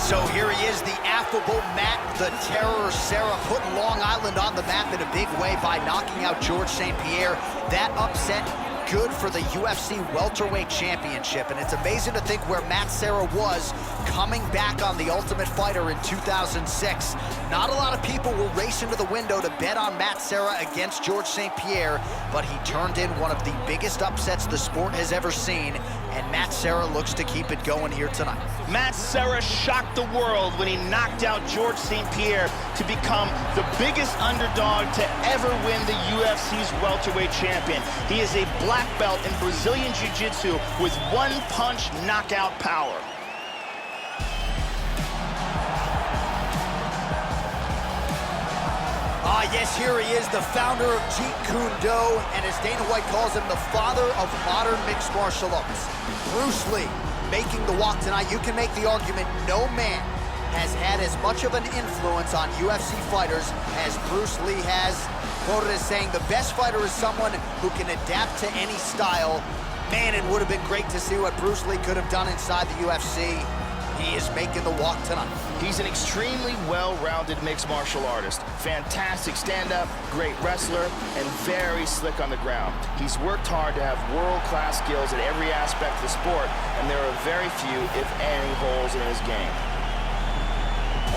So here he is, the affable Matt the Terror Serra, putting Long Island on the map in a big way by knocking out George St. Pierre. That upset, good for the UFC welterweight championship. And it's amazing to think where Matt Serra was coming back on The Ultimate Fighter in 2006. Not a lot of people were racing to the window to bet on Matt Serra against George St. Pierre, but he turned in one of the biggest upsets the sport has ever seen, and Matt Serra looks to keep it going here tonight. Matt Serra shocked the world when he knocked out George St. Pierre to become the biggest underdog to ever win the UFC's welterweight champion. He is a black belt in Brazilian Jiu-Jitsu with one-punch knockout power. Yes, here he is, the founder of Jeet Kune Do, and as Dana White calls him, the father of modern mixed martial arts. Bruce Lee making the walk tonight. You can make the argument no man has had as much of an influence on UFC fighters as Bruce Lee has. Quoted as saying, the best fighter is someone who can adapt to any style. Man, it would have been great to see what Bruce Lee could have done inside the UFC. He is making the walk tonight. He's an extremely well-rounded mixed martial artist. Fantastic stand-up, great wrestler, and very slick on the ground. He's worked hard to have world-class skills at every aspect of the sport, and there are very few, if any, holes in his game.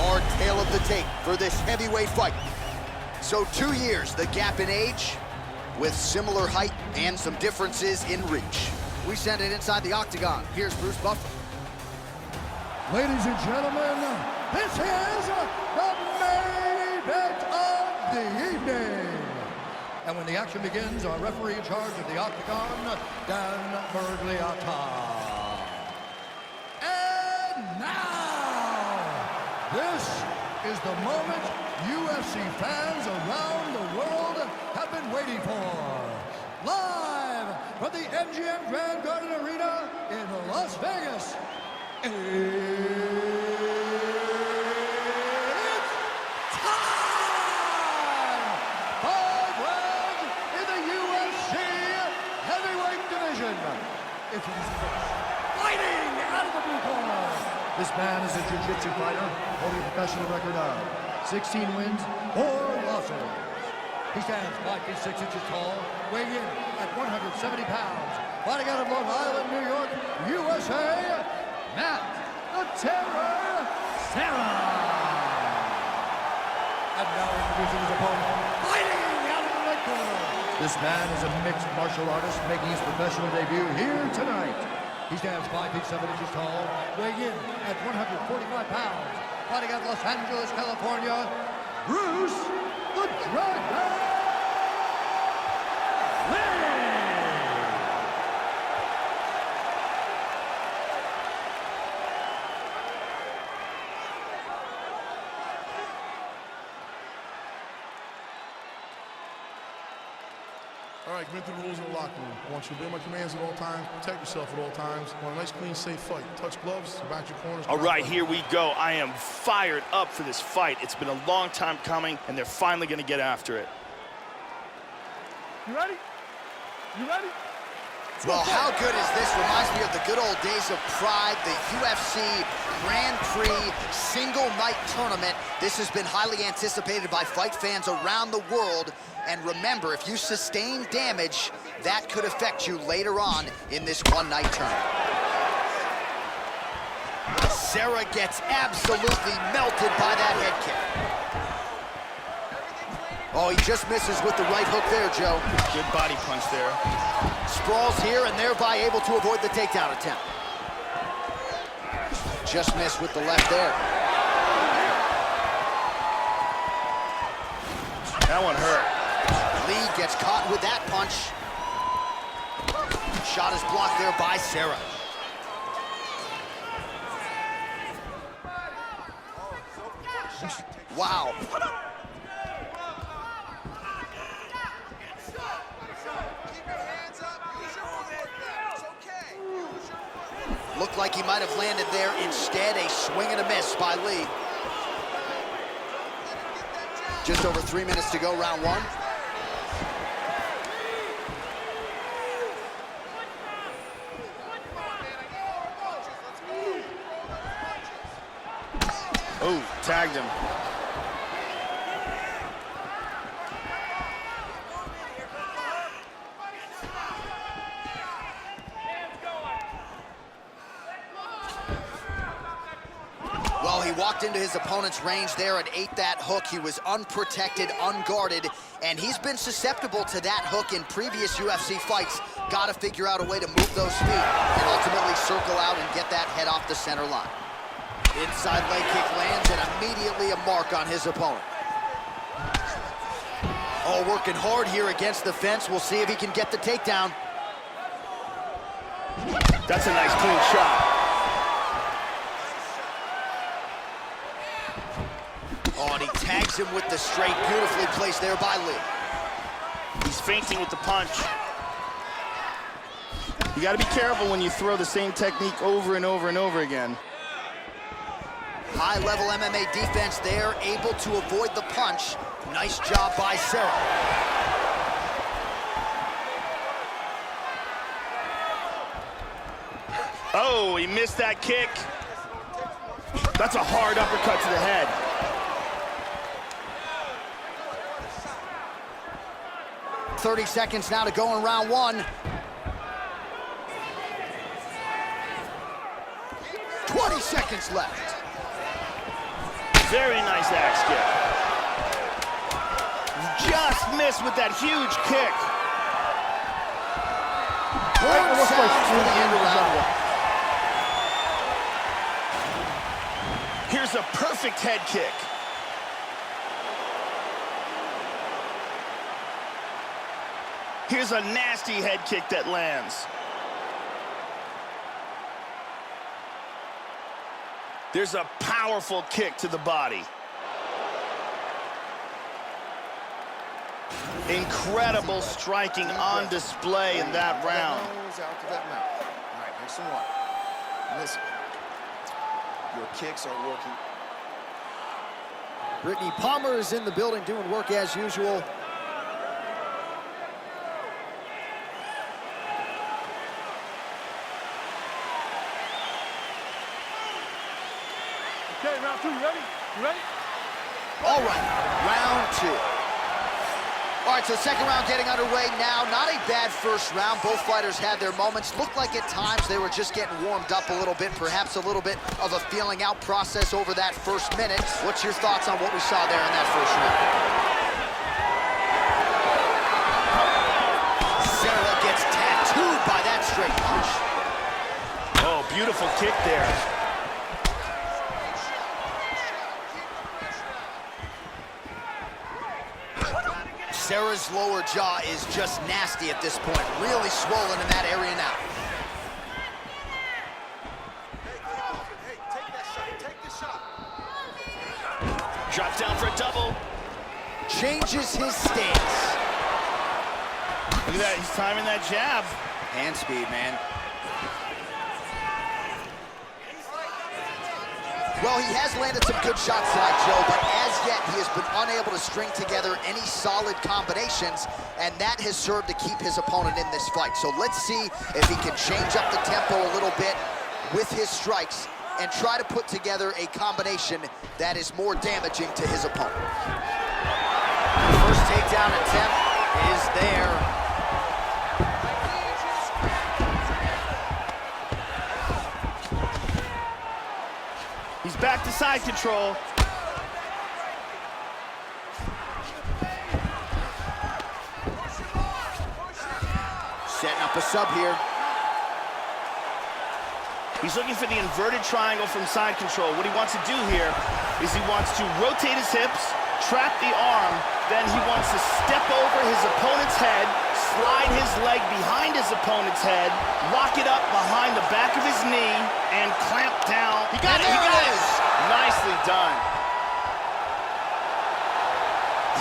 Our tale of the tape for this heavyweight fight. So 2 years, the gap in age, with similar height and some differences in reach. We send it inside the octagon. Here's Bruce Buffer. Ladies and gentlemen, this is the main event of the evening. And when the action begins, our referee in charge of the octagon, Dan Bergliata. And now, this is the moment UFC fans around the world have been waiting for. Live from the MGM Grand Garden Arena in Las Vegas. It's time! 5 rounds in the UFC heavyweight division. Introducing first, fighting out of the blue corner. This man is a jiu-jitsu fighter holding a professional record of 16 wins, 4 losses. He stands 5 feet 6 inches tall, weighing in at 170 pounds. Fighting out of Long Island, New York, USA. Matt the Terror Serra. And now introducing his opponent, fighting out of the red corner. This man is a mixed martial artist making his professional debut here tonight. He stands 5 feet 7 inches tall, weighing in at 145 pounds. Fighting out of Los Angeles, California, Bruce the Dragon Lee. All right, commit to the rules in the locker room. I want you to obey my commands at all times, protect yourself at all times. I want a nice, clean, safe fight. Touch gloves, back your corners. All right, here we go. I am fired up for this fight. It's been a long time coming, and they're finally going to get after it. You ready? You ready? Well, how good is this? Reminds me of the good old days of Pride, the UFC Grand Prix single night tournament. This has been highly anticipated by fight fans around the world. And remember, if you sustain damage, that could affect you later on in this one-night tournament. Serra gets absolutely melted by that head kick. Oh, he just misses with the right hook there, Joe. Good body punch there. Sprawls here and thereby able to avoid the takedown attempt. Just missed with the left there. That one hurt. Lee gets caught with that punch. Shot is blocked there by Serra. Wow. Looked like he might have landed there. Instead, a swing and a miss by Lee. Just over 3 minutes to go, round one. Oh, tagged him. Well, he walked into his opponent's range there and ate that hook. He was unprotected, unguarded, and he's been susceptible to that hook in previous UFC fights. Got to figure out a way to move those feet and ultimately circle out and get that head off the center line. Inside leg kick lands and immediately a mark on his opponent. Oh, working hard here against the fence. We'll see if he can get the takedown. That's a nice clean shot. Oh, and he tags him with the straight. Beautifully placed there by Lee. He's feinting with the punch. You got to be careful when you throw the same technique over and over and over again. High-level MMA defense there, able to avoid the punch. Nice job by Serra. Oh, he missed that kick. That's a hard uppercut to the head. .30 seconds now to go in round one. 20 seconds left. Very nice axe kick. Just missed with that huge kick. Horn sounds for the end of round one. Here's a perfect head kick. Here's a nasty head kick that lands. There's a powerful kick to the body. Incredible striking on display in that round. Out to that mouth. All right, here's some water. Listen, your kicks are working. Brittany Palmer is in the building doing work as usual. Okay, round two, you ready? You ready? All right, round two. All right, so second round getting underway now. Not a bad first round. Both fighters had their moments. Looked like at times they were just getting warmed up a little bit, perhaps a little bit of a feeling out process over that first minute. What's your thoughts on what we saw there in that first round? Serra gets tattooed by that straight punch. Oh, beautiful kick there. Serra's lower jaw is just nasty at this point. Really swollen in that area now. Hey, take that shot. Take the shot. Drop down for a double. Changes his stance. Look at that, he's timing that jab. Hand speed, man. Well, he has landed some good shots tonight, Joe, but as yet he has been unable to string together any solid combinations, and that has served to keep his opponent in this fight. So let's see if he can change up the tempo a little bit with his strikes and try to put together a combination that is more damaging to his opponent. First takedown attempt is there. He's back to side control. Setting up a sub here. He's looking for the inverted triangle from side control. What he wants to do here is he wants to rotate his hips, trap the arm, then he wants to step over his opponent's head, slide his leg behind his opponent's head, lock it up behind the back of his knee, and clamp down. He got it! He got it! Nicely done.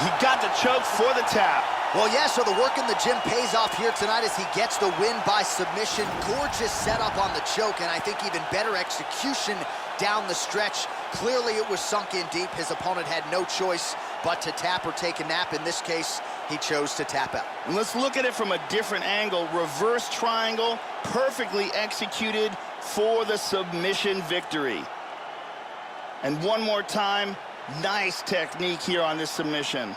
He got the choke for the tap. Well, yeah, so the work in the gym pays off here tonight as he gets the win by submission. Gorgeous setup on the choke, and I think even better execution down the stretch. Clearly it was sunk in deep. His opponent had no choice but to tap or take a nap. In this case, he chose to tap out. Let's look at it from a different angle. Reverse triangle, perfectly executed for the submission victory. And one more time, nice technique here on this submission.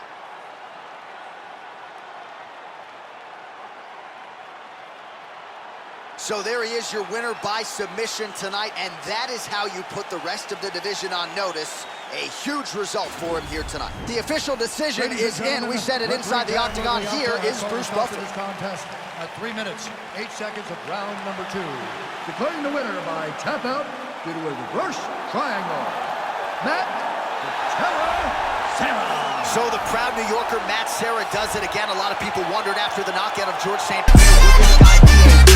So there he is, your winner by submission tonight, and that is how you put the rest of the division on notice. A huge result for him here tonight. The official decision is in. We said it inside the octagon. Here is Bruce Buffer. This contest at 3 minutes, 8 seconds of round number 2. Declaring the winner by tap out due to a reverse triangle, Matt Serra. So the proud New Yorker Matt Serra does it again. A lot of people wondered after the knockout of George St. Pierre, would this guy be a